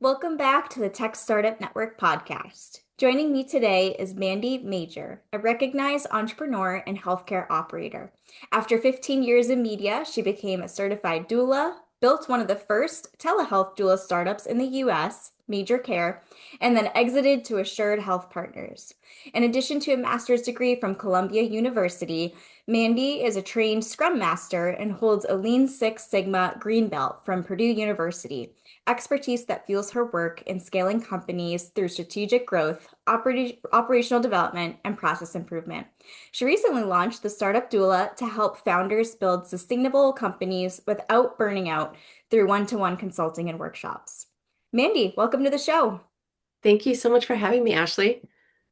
Welcome back to the Tech Startup Network podcast. Joining me today is Mandy Major, a recognized entrepreneur and healthcare operator. After 15 years in media, she became a certified doula, built one of the first telehealth doula startups in the US, Major Care, and then exited to Assured Health Partners. In addition to a master's degree from Columbia University, Mandy is a trained Scrum Master and holds a Lean Six Sigma Green Belt from Purdue University, expertise that fuels her work in scaling companies through strategic growth, operational development, and process improvement. She recently launched the Startup Doula to help founders build sustainable companies without burning out through one-to-one consulting and workshops. Mandy, welcome to the show. Thank you so much for having me, Ashley.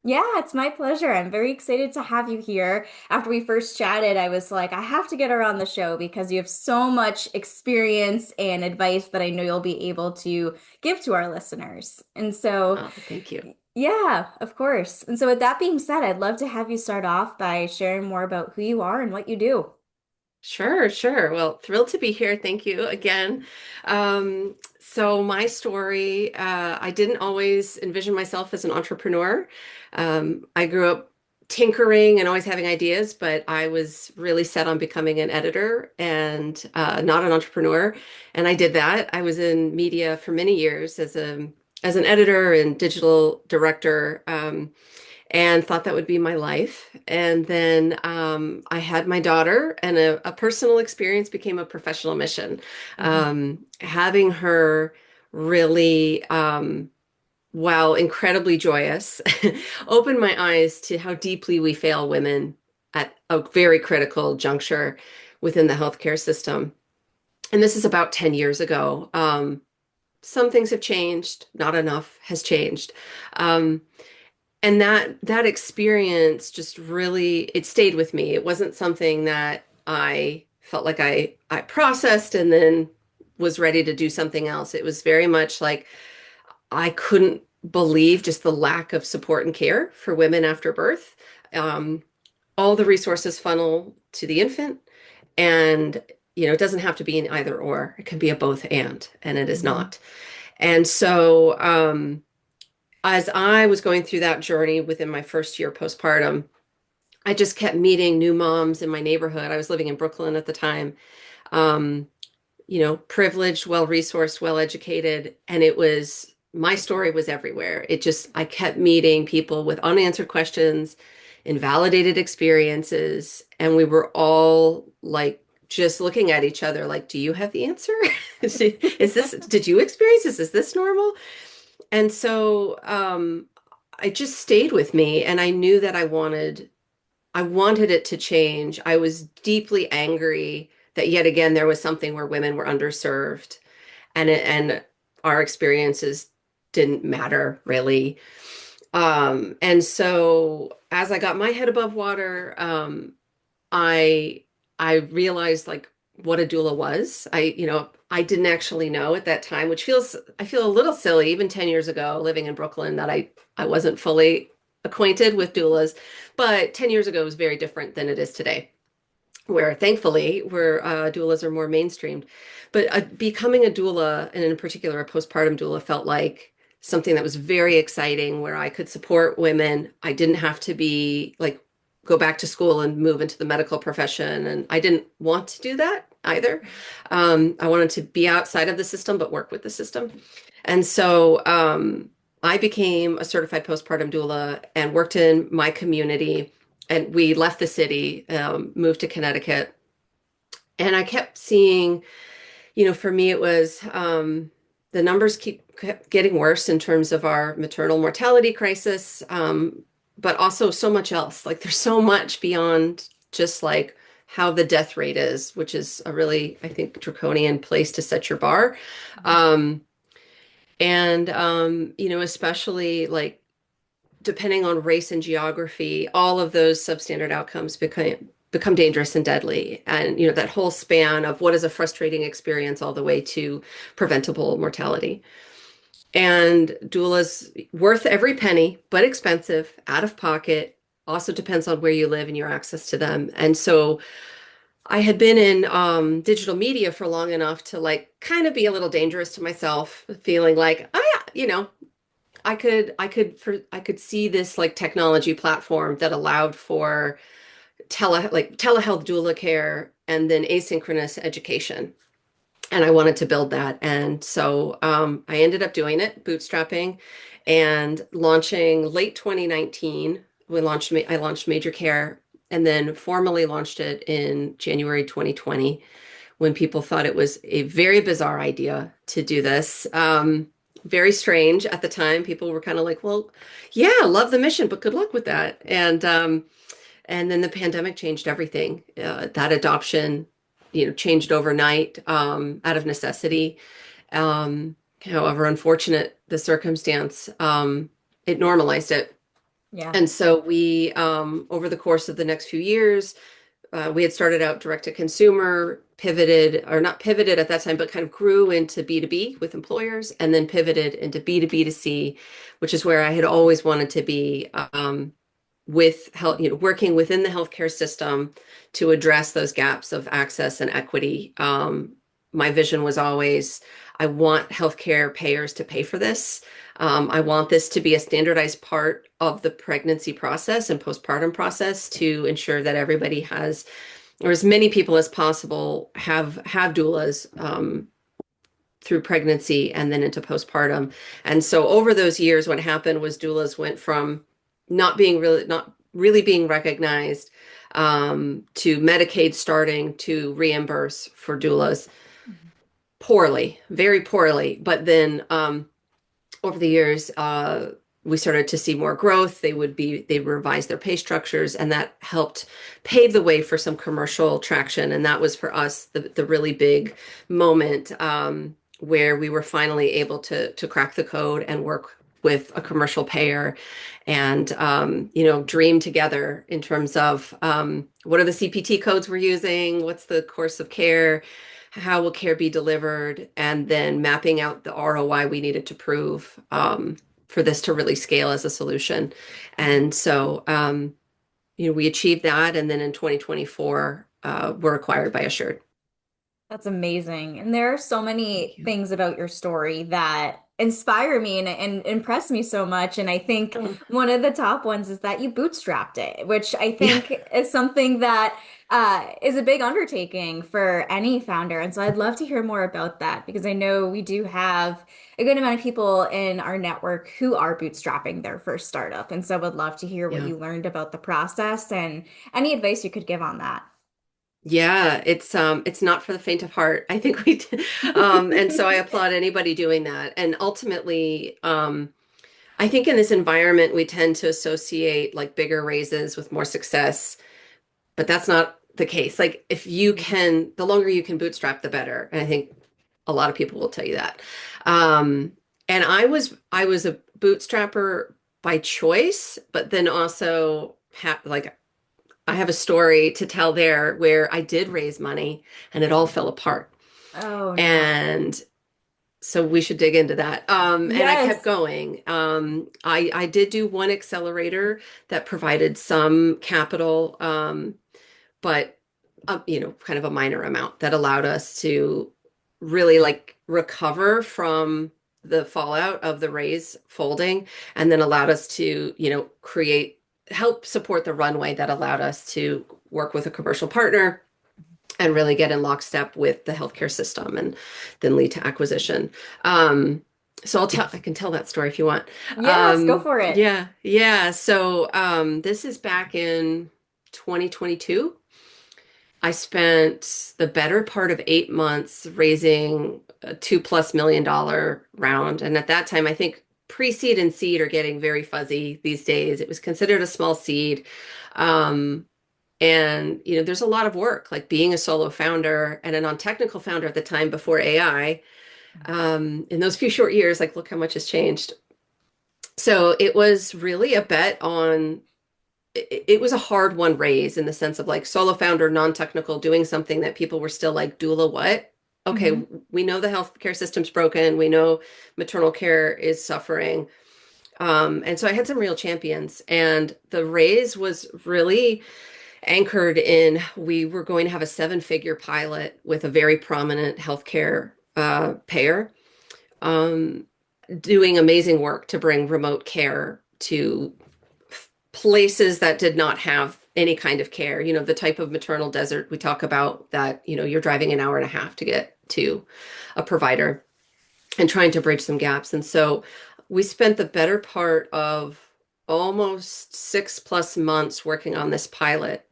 Yeah, it's my pleasure. I'm very excited to have you here. After we first chatted, I was like, I have to get her on the show because you have so much experience and advice that I know you'll be able to give to our listeners. And so, Oh, thank you. yeah, of course. And so, with that being said, I'd love to have you start off by sharing more about who you are and what you do. Sure, sure. Well, thrilled to be here. Thank you again. So my story, I didn't always envision myself as an entrepreneur. I grew up tinkering and always having ideas, but I was really set on becoming an editor and not an entrepreneur. And I did that. I was in media for many years as an editor and digital director. And thought that would be my life. And then I had my daughter, and a personal experience became a professional mission. Mhm. Having her really, while incredibly joyous, opened my eyes to how deeply we fail women at a very critical juncture within the healthcare system. And this is about 10 years ago. Some things have changed, not enough has changed. Um, and that experience just really it stayed with me. It wasn't something that I felt like I processed and then was ready to do something else. It was very much like I couldn't believe just the lack of support and care for women after birth. Um, all the resources funnel to the infant, and it doesn't have to be an either or. It can be a both and it is Mhm. not. And so as I was going through that journey within my first year postpartum, I just kept meeting new moms in my neighborhood. I was living in Brooklyn at the time. Um, Privileged, well-resourced, well-educated, and my story was everywhere. I kept meeting people with unanswered questions, invalidated experiences, and we were all like just looking at each other like, do you have the answer? Did you experience this? Is this normal? And so I just stayed with me, and I knew that I wanted it to change. I was deeply angry that yet again there was something where women were underserved, and our experiences didn't matter really. And so as I got my head above water, I I realized like what a doula was. I didn't actually know at that time, which I feel a little silly even 10 years ago living in Brooklyn that I wasn't fully acquainted with doulas, but 10 years ago was very different than it is today, where thankfully where doulas are more mainstreamed. But becoming a doula, and in particular a postpartum doula, felt like something that was very exciting, where I could support women. I didn't have to be like go back to school and move into the medical profession, and I didn't want to do that either. I wanted to be outside of the system but work with the system. And so I became a certified postpartum doula and worked in my community, and we left the city, moved to Connecticut. And I kept seeing, for me, it was the numbers kept getting worse in terms of our maternal mortality crisis, but also so much else. Like there's so much beyond just like how the death rate is, which is a really, I think, draconian place to set your bar. Um, especially like depending on race and geography, all of those substandard outcomes become dangerous and deadly. And that whole span of what is a frustrating experience all the way to preventable mortality. And doulas worth every penny, but expensive, out of pocket. Also depends on where you live and your access to them. And so I had been in digital media for long enough to like kind of be a little dangerous to myself, feeling like, oh you know, I could see this like technology platform that allowed for telehealth doula care and then asynchronous education. And I wanted to build that. And so I ended up doing it, bootstrapping and launching late 2019. I launched Major Care and then formally launched it in January 2020 when people thought it was a very bizarre idea to do this. Very strange at the time. People were kind of like, well, yeah, love the mission, but good luck with that. And then the pandemic changed everything. That adoption, changed overnight out of necessity. However unfortunate the circumstance, it normalized it. Yeah. And so over the course of the next few years, we had started out direct to consumer, pivoted, or not pivoted at that time, but kind of grew into B2B with employers, and then pivoted into B2B2C, which is where I had always wanted to be. With health, working within the healthcare system to address those gaps of access and equity. My vision was always, I want healthcare payers to pay for this. I want this to be a standardized part of the pregnancy process and postpartum process to ensure that everybody has, or as many people as possible have doulas through pregnancy and then into postpartum. And so over those years, what happened was doulas went from not really being recognized to Medicaid starting to reimburse for doulas poorly, very poorly. But then over the years, we started to see more growth. They revised their pay structures, and that helped pave the way for some commercial traction. And that was for us the really big moment where we were finally able to crack the code and work with a commercial payer and dream together in terms of what are the CPT codes we're using, what's the course of care, how will care be delivered, and then mapping out the ROI we needed to prove for this to really scale as a solution. And so, we achieved that. And then in 2024, we're acquired by Assured. That's amazing. And there are so Thank many you. things about your story that inspire me and impress me so much. And I think Oh, one of the top ones is that you bootstrapped it, which I yeah, think is something that is a big undertaking for any founder. And so I'd love to hear more about that because I know we do have a good amount of people in our network who are bootstrapping their first startup. And so I would love to hear what yeah. you learned about the process and any advice you could give on that. Yeah, it's not for the faint of heart. I think and so I applaud anybody doing that. And ultimately, I think in this environment we tend to associate like bigger raises with more success, but that's not the case. Like if you can, the longer you can bootstrap, the better. And I think a lot of people will tell you that. Um, and I was a bootstrapper by choice, but then also like I have a story to tell there where I did raise money and it all fell apart. Oh no. And so we should dig into that. And I kept Yes. going. I did do one accelerator that provided some capital, but kind of a minor amount that allowed us to really like recover from the fallout of the raise folding, and then allowed us to, help support the runway that allowed us to work with a commercial partner and really get in lockstep with the healthcare system and then lead to acquisition. Um, so I can tell that story if you want. Yes, go for it. Yeah, yeah. So this is back in 2022. I spent the better part of 8 months raising a $2+ million round. And at that time, I think pre-seed and seed are getting very fuzzy these days. It was considered a small seed. Um, and, there's a lot of work, like being a solo founder and a non-technical founder at the time before AI. In those few short years, like, look how much has changed. So it was really a bet on it was a hard one raise in the sense of like solo founder, non-technical, doing something that people were still like, doula, what? Okay, Hmm. we know the healthcare system's broken. We know maternal care is suffering. And so I had some real champions, and the raise was really anchored in we were going to have a seven-figure pilot with a very prominent healthcare payer. Um, doing amazing work to bring remote care to places that did not have any kind of care, the type of maternal desert we talk about that, you're driving an hour and a half to get to a provider and trying to bridge some gaps. And so we spent the better part of almost 6+ months working on this pilot,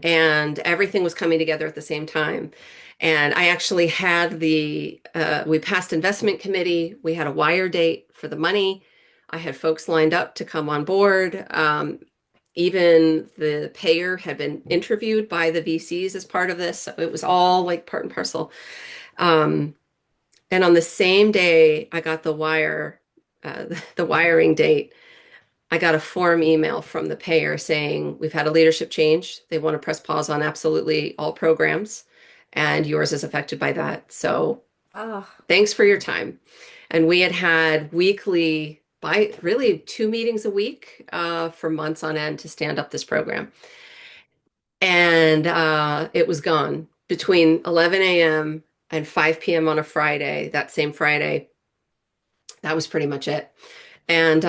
and everything was coming together at the same time. And I actually had we passed investment committee. We had a wire date for the money. I had folks lined up to come on board. Even the payer had been interviewed by the VCs as part of this. So it was all like part and parcel. Um, and on the same day I got the wiring date, I got a form email from the payer saying, we've had a leadership change. They want to press pause on absolutely all programs, and yours is affected by that. So Oh, thanks for your time. And we had weekly, by really 2 meetings a week for months on end to stand up this program. And it was gone between 11 a.m. and 5 p.m. on a Friday, that same Friday. That was pretty much it. And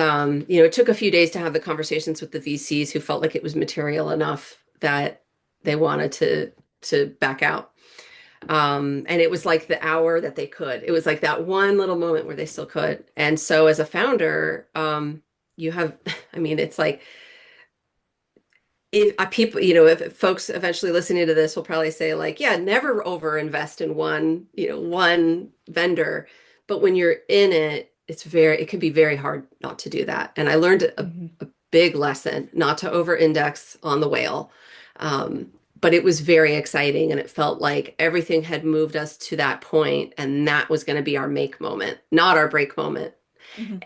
it took a few days to have the conversations with the VCs who felt like it was material enough that they wanted to back out. And it was like the hour that they could. It was like that one little moment where they still could. And so as a founder, you have, I mean, it's like if people, if folks eventually listening to this will probably say like, yeah, never overinvest in one vendor. But when you're in it, it can be very hard not to do that. And I learned mhm, a big lesson not to over index on the whale. But it was very exciting, and it felt like everything had moved us to that point, and that was going to be our make moment, not our break moment. mhm.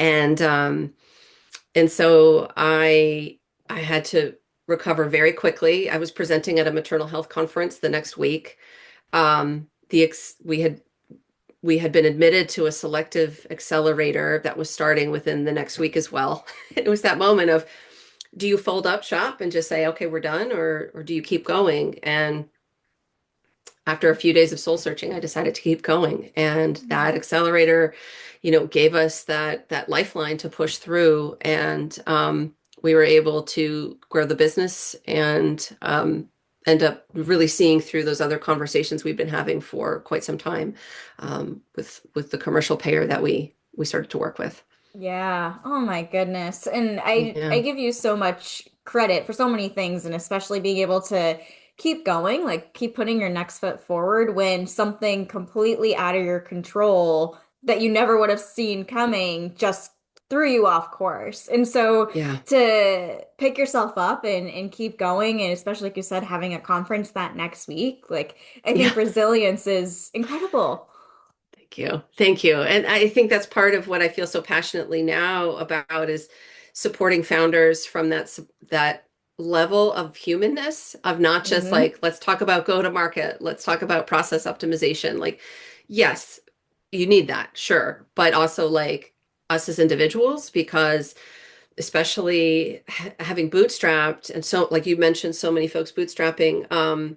And so I had to recover very quickly. I was presenting at a maternal health conference the next week. The ex we had been admitted to a selective accelerator that was starting within the next week as well. It was that moment of, do you fold up shop and just say, okay, we're done, or do you keep going? And after a few days of soul searching, I decided to keep going. And that accelerator, gave us that lifeline to push through. And we were able to grow the business and end up really seeing through those other conversations we've been having for quite some time with the commercial payer that we started to work with. Yeah. Oh my goodness. And I Yeah. give you so much credit for so many things, and especially being able to keep going, like keep putting your next foot forward when something completely out of your control that you never would have seen coming just threw you off course. And so Yeah. to pick yourself up and keep going, and especially like you said, having a conference that next week, like I Yeah. think resilience is incredible. Thank you. Thank you. And I think that's part of what I feel so passionately now about is supporting founders from that level of humanness of not just Hmm. like, let's talk about go to market, let's talk about process optimization. Like, yes, you need that, sure, but also like us as individuals, because especially having bootstrapped, and so like you mentioned so many folks bootstrapping,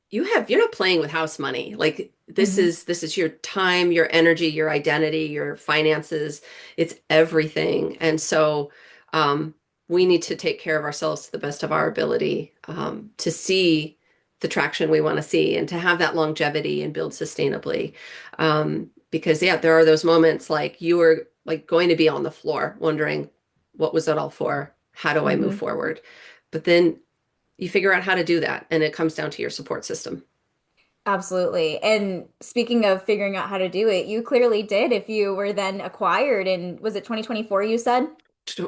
you're not playing with house money. Like Hmm. this is your time, your energy, your identity, your finances. It's everything. And so we need to take care of ourselves to the best of our ability to see the traction we want to see and to have that longevity and build sustainably. Because yeah, there are those moments like you were like going to be on the floor wondering, what was it all for? How do I move Hmm. forward? But then you figure out how to do that, and it comes down to your support system. Absolutely. And speaking of figuring out how to do it, you clearly did if you were then acquired in, was it 2024 you said?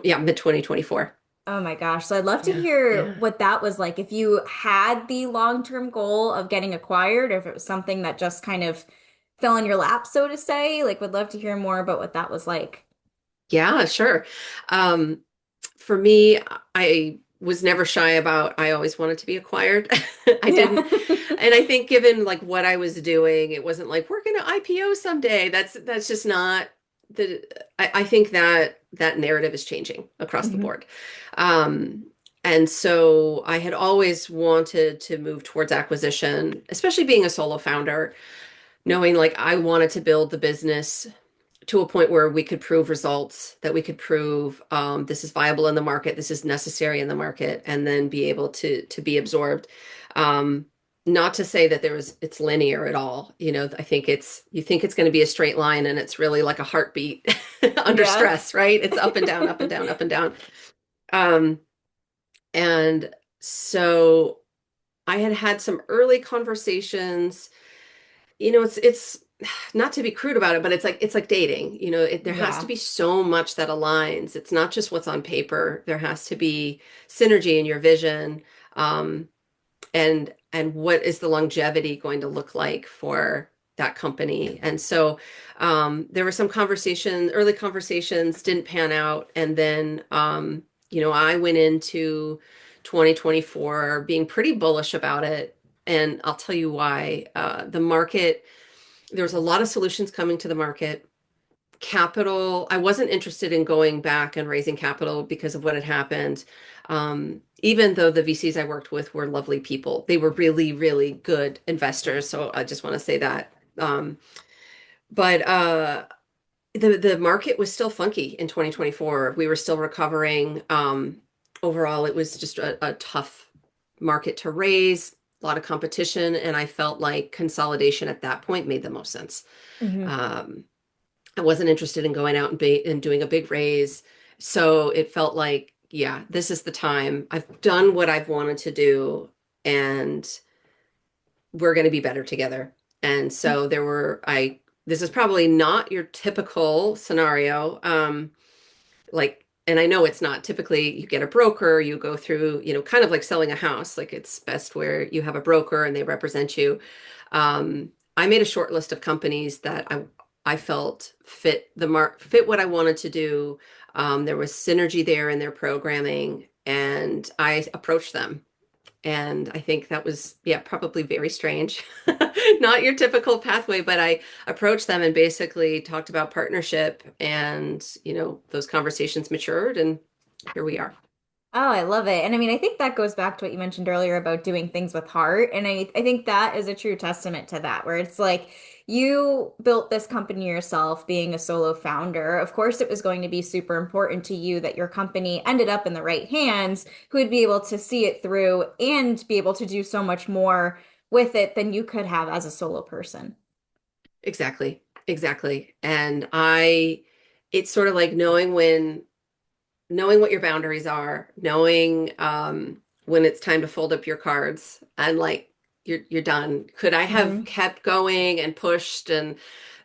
Yeah, mid 2024. Oh my gosh. So I'd love to Yeah, hear yeah. what that was like. If you had the long-term goal of getting acquired, or if it was something that just kind of fell in your lap, so to say. Like, would love to hear more about what that was like. Yeah, sure. Um, for me, I was never shy about, I always wanted to be acquired. I Yeah. didn't, and I think given like what I was doing, it wasn't like we're going to IPO someday. That's just not the, I think that that narrative is changing across the Hmm. board. Um, and so I had always wanted to move towards acquisition, especially being a solo founder, knowing like I wanted to build the business to a point where we could prove results, that we could prove this is viable in the market, this is necessary in the market, and then be able to be absorbed. Um, Not to say that it's linear at all. I think you think it's going to be a straight line, and it's really like a heartbeat under Yeah. stress, right? It's up and down, up and down, up and down. Um, and so I had had some early conversations. It's not to be crude about it, but it's like dating. There has to Yeah. be so much that aligns. It's not just what's on paper. There has to be synergy in your vision, um, and what is the longevity going to look like for that company. And so there were some early conversations didn't pan out, and then I went into 2024 being pretty bullish about it. And I'll tell you why. The market, there was a lot of solutions coming to the market. Capital, I wasn't interested in going back and raising capital because of what had happened. Even though the VCs I worked with were lovely people, they were really, really good investors. So I just want to say that. But the market was still funky in 2024. We were still recovering. Overall, it was just a tough market to raise, a lot of competition, and I felt like consolidation at that point made the most sense. Hmm. Um, I wasn't interested in going out and doing a big raise. So it felt like, yeah, this is the time. I've done what I've wanted to do, and we're going to be better together. And so this is probably not your typical scenario. And I know it's not. Typically you get a broker, you go through, kind of like selling a house. Like it's best where you have a broker and they represent you. I made a short list of companies that I felt fit what I wanted to do. There was synergy there in their programming, and I approached them. And I think that was, yeah, probably very strange. Not your typical pathway, but I approached them and basically talked about partnership, and, those conversations matured, and here we are. Oh, I love it. And I mean, I think that goes back to what you mentioned earlier about doing things with heart. And I think that is a true testament to that, where it's like you built this company yourself, being a solo founder. Of course, it was going to be super important to you that your company ended up in the right hands, who would be able to see it through and be able to do so much more with it than you could have as a solo person. Exactly. Exactly. It's sort of like knowing what your boundaries are, knowing when it's time to fold up your cards, and like you're done. Could I have Hmm. kept going and pushed and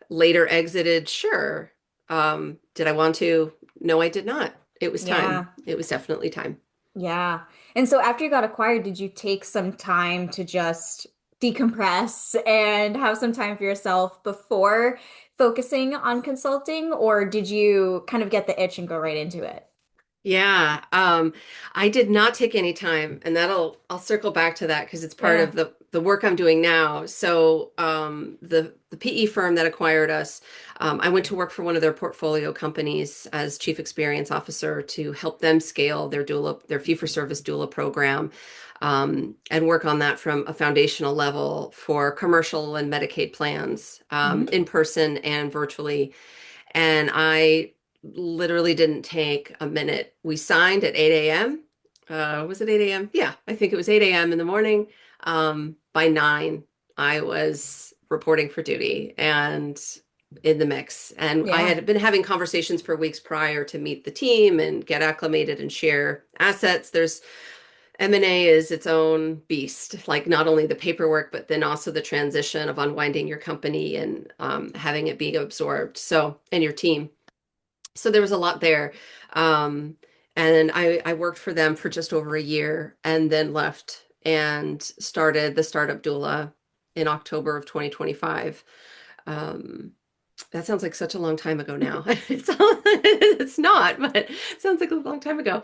later exited? Sure. Did I want to? No, I did not. It was time. Yeah. It was definitely time. Yeah. And so after you got acquired, did you take some time to just decompress and have some time for yourself before focusing on consulting, or did you kind of get the itch and go right into it? Yeah, I did not take any time, and I'll circle back to that because it's part Yeah. of the work I'm doing now. So, the PE firm that acquired us, I went to work for one of their portfolio companies as chief experience officer to help them scale their fee-for-service doula program, and work on that from a foundational level for commercial and Medicaid plans, Hmm. in person and virtually. And I literally didn't take a minute. We signed at 8 a.m. Was it 8 a.m.? Yeah, I think it was 8 a.m. in the morning. By 9, I was reporting for duty and in the mix. And I Yeah. had been having conversations for weeks prior to meet the team and get acclimated and share assets. M&A is its own beast, like not only the paperwork, but then also the transition of unwinding your company and having it being absorbed. So, and your team. So there was a lot there. Um, and I worked for them for just over a year and then left and started the Startup Doula in October of 2025. Um, that sounds like such a long time ago now. It's not, but it sounds like a long time ago.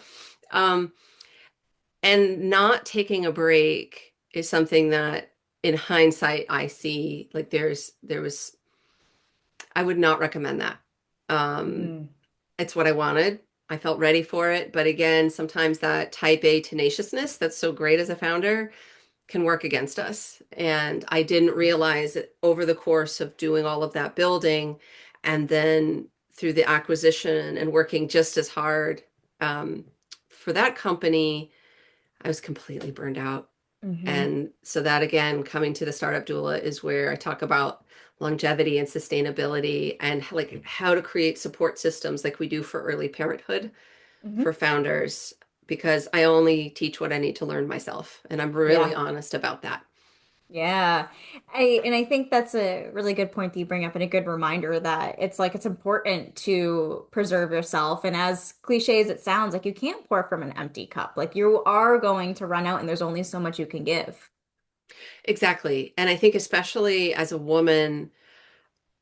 Um, and not taking a break is something that in hindsight I see like I would not recommend that. Um, Mm. it's what I wanted. I felt ready for it. But again, sometimes that type A tenaciousness that's so great as a founder can work against us. And I didn't realize that over the course of doing all of that building and then through the acquisition and working just as hard um, for that company, I was completely burned out. Hmm. And so that again, coming to the Startup Doula is where I talk about longevity and sustainability and like how to create support systems like we do for early parenthood Hmm. for founders, because I only teach what I need to learn myself. And I'm really Yeah. honest about that. Yeah. I think that's a really good point that you bring up and a good reminder that it's like it's important to preserve yourself. And as cliche as it sounds, like you can't pour from an empty cup. Like you are going to run out and there's only so much you can give. Exactly. And I think especially as a woman,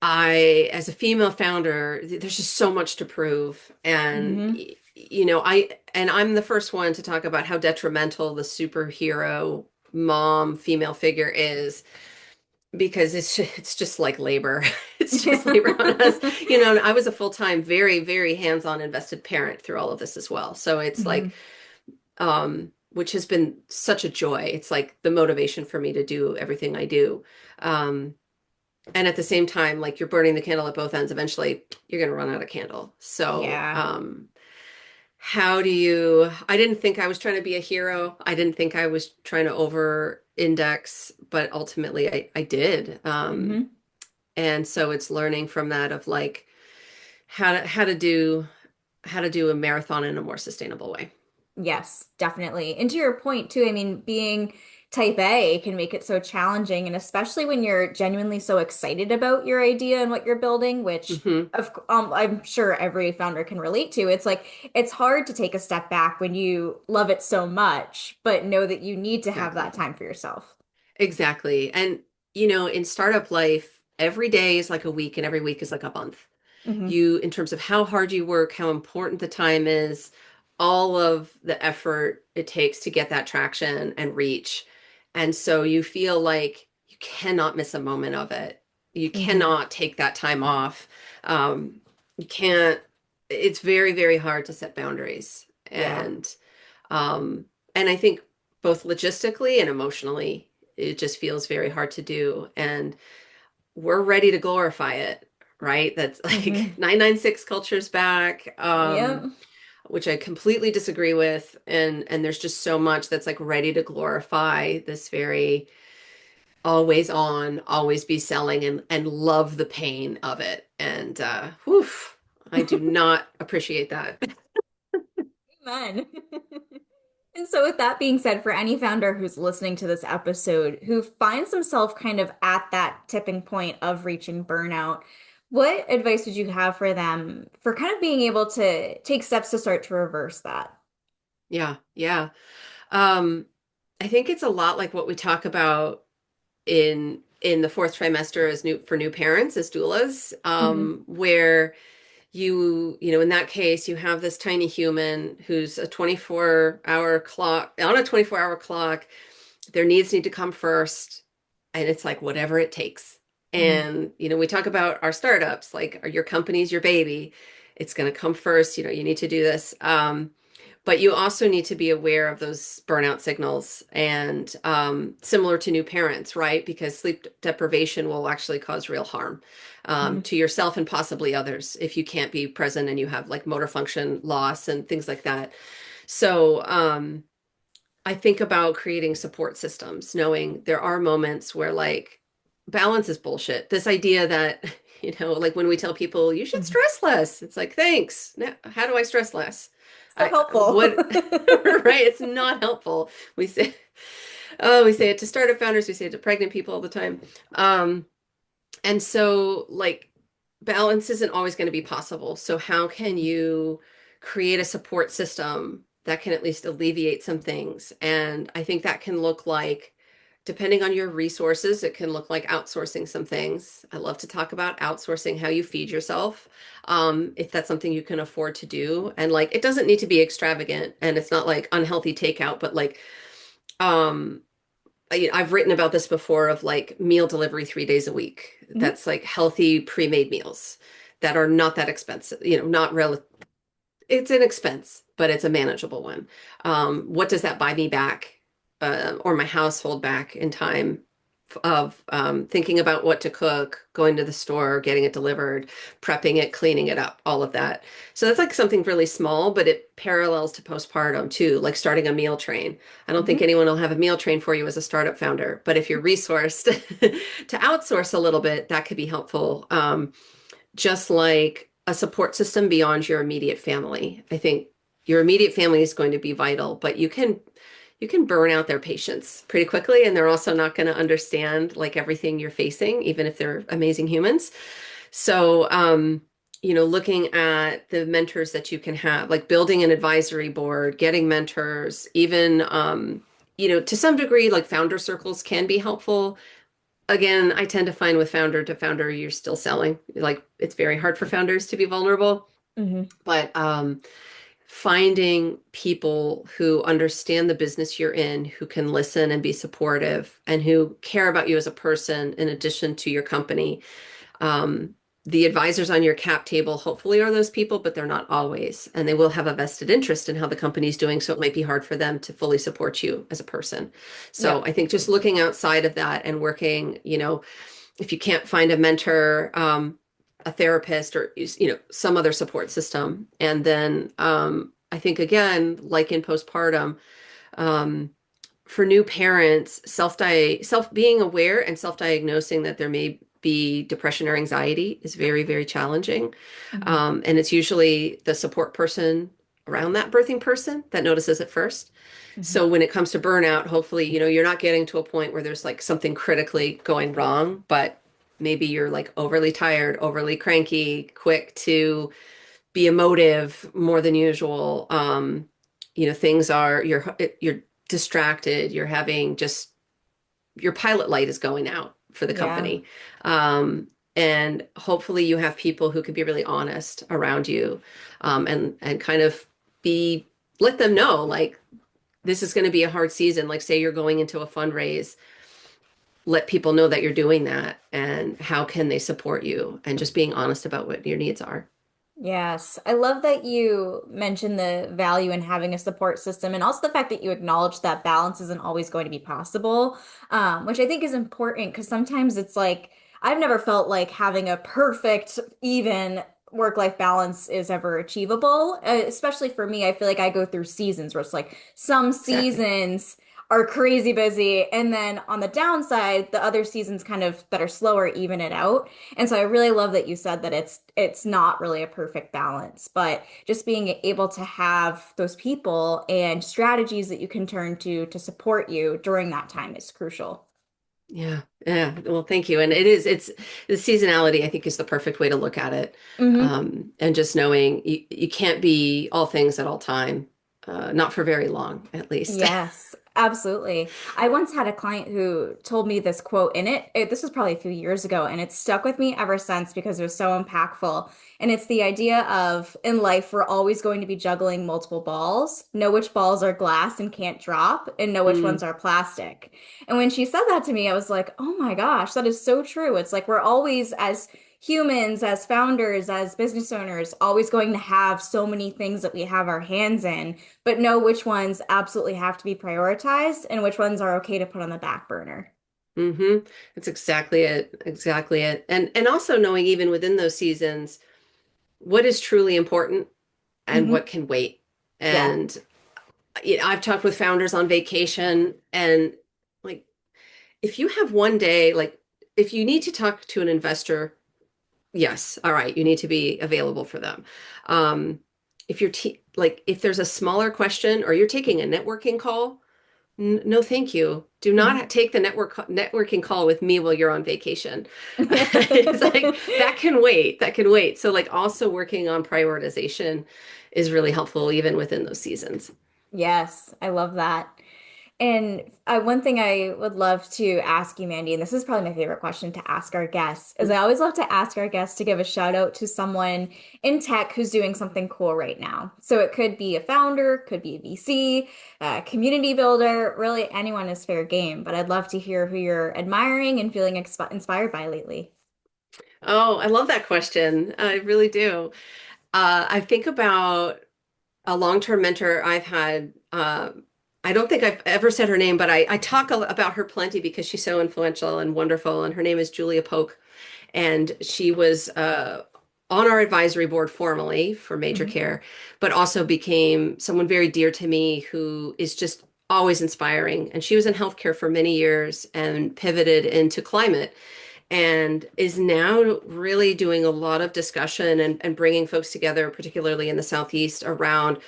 as a female founder, there's just so much to prove. And, Hmm. I'm the first one to talk about how detrimental the superhero mom female figure is because it's just like labor. It's just labor on us. And I was a full-time, very, very hands-on invested parent through all of this as well. So it's like, Hmm. which has been such a joy. It's like the motivation for me to do everything I do. Um, and at the same time, like you're burning the candle at both ends. Eventually, you're going to run out of candle. So, Yeah. I didn't think I was trying to be a hero. I didn't think I was trying to over index, but ultimately I did. Hmm. And so it's learning from that of like how to do a marathon in a more sustainable way. Yes, definitely. And to your point too, I mean, being type A can make it so challenging, and especially when you're genuinely so excited about your idea and what you're building, which Hmm. I'm sure every founder can relate to. It's like it's hard to take a step back when you love it so much, but know that you need to have that Exactly. time for yourself. Exactly. And in startup life, every day is like a week and every week is like a month. Hmm. In terms of how hard you work, how important the time is, all of the effort it takes to get that traction and reach. And so you feel like you cannot miss a moment of it. You Hmm. cannot take that time off. You can't, it's very, very hard to set boundaries. Yeah. Um, and I think both logistically and emotionally, it just feels very hard to do. And we're ready to glorify it, right? That's like Hmm. 996 culture's back, Yep. which I completely disagree with. And there's just so much that's like ready to glorify this very always on, always be selling and love the pain of it. And whew, I do not appreciate that. Amen. And so, with that being said, for any founder who's listening to this episode who finds themselves kind of at that tipping point of reaching burnout, what advice would you have for them for kind of being able to take steps to start to reverse that? Yeah, yeah. Um, I think it's a lot like what we talk about in the fourth trimester as new parents as doulas, Hmm. where in that case you have this tiny human who's a 24-hour clock on a 24-hour clock. Their needs need to come first, and it's like whatever it takes. Hmm. And we talk about our startups, like are your company's your baby. It's going to come first. You need to do this. But you also need to be aware of those burnout signals and similar to new parents, right? Because sleep deprivation will actually cause real harm Hmm. to yourself and possibly others if you can't be present and you have like motor function loss and things like that. So I think about creating support systems, knowing there are moments where like balance is bullshit. This idea that, like when we tell people you should Hmm. stress less, it's like, thanks. Now, how do I stress less? So helpful. What, right? It's not helpful. We say, oh, we say it to startup founders, we say it to pregnant people all the time. Um, and so, like, balance isn't always going to be possible. So, how can you create a support system that can at least alleviate some things? And I think that can look like, depending on your resources, it can look like outsourcing some things. I love to talk about outsourcing how you feed yourself, if that's something you can afford to do. And like, it doesn't need to be extravagant and it's not like unhealthy takeout, but like, um, I've written about this before of like meal delivery 3 days a week. Mhm. That's like healthy pre-made meals that are not that expensive, not real. It's an expense, but it's a manageable one. What does that buy me back, or my household back in time? thinking about what to cook, going to the store, getting it delivered, prepping it, cleaning it up, all of that. So that's like something really small, but it parallels to postpartum too, like starting a meal train. I don't think Hmm. anyone will have a meal train for you as a startup founder, but if you're resourced to outsource a little bit, that could be helpful. Just like a support system beyond your immediate family. I think your immediate family is going to be vital, but you can burn out their patience pretty quickly, and they're also not going to understand like everything you're facing, even if they're amazing humans. So, looking at the mentors that you can have, like building an advisory board, getting mentors, even, to some degree, like founder circles can be helpful. Again, I tend to find with founder to founder, you're still selling. Like it's very hard for founders to be vulnerable, Hmm. but finding people who understand the business you're in, who can listen and be supportive, and who care about you as a person in addition to your company. Um, the advisors on your cap table hopefully are those people, but they're not always, and they will have a vested interest in how the company's doing. So it might be hard for them to fully support you as a person. So Yep. I think just looking outside of that and working, if you can't find a mentor, a therapist, or some other support system, and then I think again, like in postpartum, um, for new parents, self being aware and self-diagnosing that there may be depression or anxiety is very, very challenging. Hmm. And it's usually the support person around that birthing person that notices it first. Hmm. So when it comes to burnout, hopefully, you're not getting to a point where there's like something critically going wrong, but maybe you're like overly tired, overly cranky, quick to be emotive more than usual. Things are you're distracted, you're having just your pilot light is going out for the Yeah. company. And hopefully you have people who can be really honest around you, and kind of be let them know like this is going to be a hard season. Like say you're going into a fundraise, let people know that you're doing that and how can they support you, and just being honest about what your needs are. Yes, I love that you mentioned the value in having a support system and also the fact that you acknowledge that balance isn't always going to be possible, which I think is important because sometimes it's like I've never felt like having a perfect, even work-life balance is ever achievable. Especially for me, I feel like I go through seasons where it's like some Exactly. seasons are crazy busy, and then on the downside, the other seasons kind of that are slower even it out. And so I really love that you said that it's not really a perfect balance, but just being able to have those people and strategies that you can turn to support you during that time is crucial. Yeah. Yeah. Well, thank you. And it's the seasonality, I think, is the perfect way to look at it. Hmm. And just knowing you can't be all things at all time, not for very long, at least. Yes, absolutely. I once had a client who told me this quote in this was probably a few years ago, and it's stuck with me ever since because it was so impactful. And it's the idea of in life, we're always going to be juggling multiple balls. Know which balls are glass and can't drop, and know which ones Mm, are plastic. And when she said that to me, I was like, oh my gosh, that is so true. It's like we're always, as humans, as founders, as business owners, always going to have so many things that we have our hands in, but know which ones absolutely have to be prioritized and which ones are okay to put on the back burner. hmm. That's exactly it. Exactly it. And also knowing even within those seasons, what is truly important and Hmm. what can wait. Yeah. And I've talked with founders on vacation, and like if you have one day, like if you need to talk to an investor, yes, all right, you need to be available for them. If you're like if there's a smaller question or you're taking a networking call, no, thank you. Do Mhm. not take the networking call with me while you're on vacation. It's like that can wait. That can wait. So like also working on prioritization is really helpful even within those seasons. Yes, I love that. And one thing I would love to ask you, Mandy, and this is probably my favorite question to ask our guests, is I always love to ask our guests to give a shout out to someone in tech who's doing something cool right now. So it could be a founder, could be a VC, a community builder, really anyone is fair game. But I'd love to hear who you're admiring and feeling inspired by lately. Oh, I love that question. I really do. I think about a long-term mentor I've had. I don't think I've ever said her name, but I talk about her plenty because she's so influential and wonderful. And her name is Julia Polk. And she was on our advisory board formally for Major Mhm. Care, but also became someone very dear to me who is just always inspiring. And she was in healthcare for many years and pivoted into climate and is now really doing a lot of discussion and bringing folks together, particularly in the Southeast, around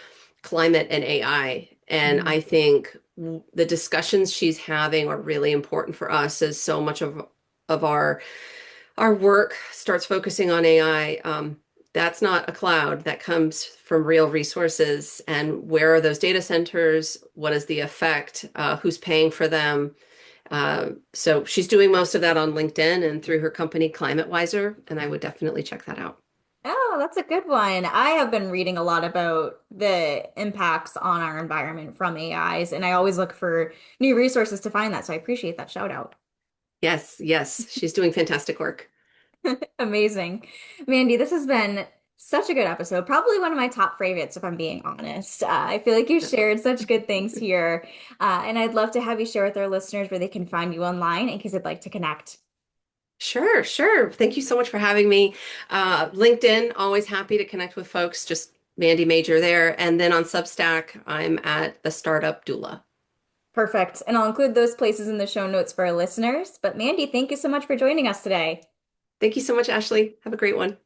climate and AI. And Mhm. I think the discussions she's having are really important for us as so much of our work starts focusing on AI. That's not a cloud. That comes from real resources. And where are those data centers? What is the effect? Who's paying for them? So she's doing most of that on LinkedIn and through her company Climate Wiser, and I would definitely check that out. Oh, that's a good one. I have been reading a lot about the impacts on our environment from AIs, and I always look for new resources to find that. So I appreciate that shout out. Yes, yes, she's doing fantastic work. Amazing. Mandy, this has been such a good episode. Probably one of my top favorites, if I'm being honest. I feel like you shared such good things here. And I'd love to have you share with our listeners where they can find you online in case they'd like to connect. Sure, sure. Thank you so much for having me. LinkedIn, always happy to connect with folks. Just Mandy Major there. And then on Substack, I'm at the Startup Doula. Perfect. And I'll include those places in the show notes for our listeners. But Mandy, thank you so much for joining us today. Thank you so much, Ashley. Have a great one.